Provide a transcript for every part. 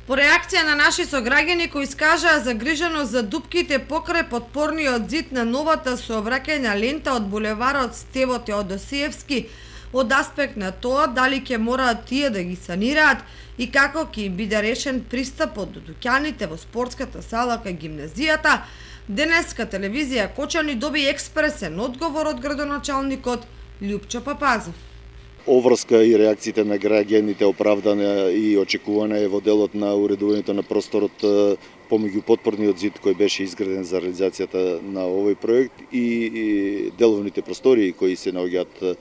По реакција на наши сограѓани кои искажаа загриженост за дупките покрај потпорниот зид на новата сообраќајна лента од булеварот Стево Теодосиевски, од аспект на тоа дали ќе мораат тие да ги санираат и како ќе им биде решен пристапот до дуќаните во спортската сала кај гимназијата, денеска телевизија Кочани доби експресен одговор од градоначалникот Љупчо Папазов. Оврска и реакциите на граѓаните оправдана и очекувана е во делот на уредувањето на просторот помеѓу потпорниот зид кој беше изграден за реализацијата на овој проект и деловните простории кои се наоѓаат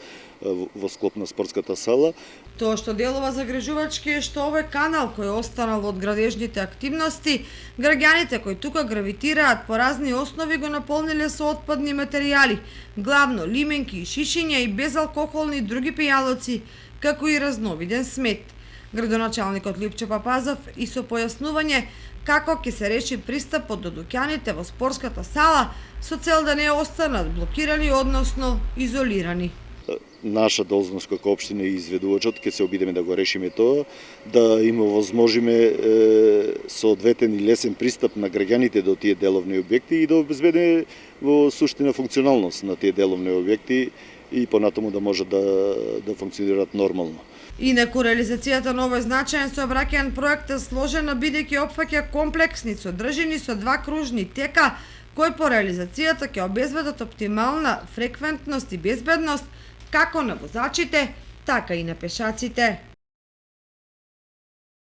во склоп на спортската сала. Тоа што делува загрижувачки е што овој канал кој останал од градежните активности, граѓаните кои тука гравитираат по разни основи го наполниле со отпадни материјали, главно лименки и шишиња и безалкохолни други пијалоци, како и разновиден смет. Градоначалникот Љупчо Папазов и со појаснување како ќе се реши пристапот до дуќаните во спортската сала со цел да не останат блокирани, односно изолирани. Наша должност како општина и изведувачот ќе се обидеме да го решиме тоа, да им овозможиме соодветен и лесен пристап на граѓаните до тие деловни објекти и да обезбедиме во суштина функционалност на тие деловни објекти и понатаму да може да функционираат нормално. Инаку реализацијата на овој значаен сообраќаен проект е сложена бидејќи опфаќа комплексни содржини со два кружни тека кои по реализацијата ќе обезбедат оптимална фреквентност и безбедност како на возачите, така и на пешаците.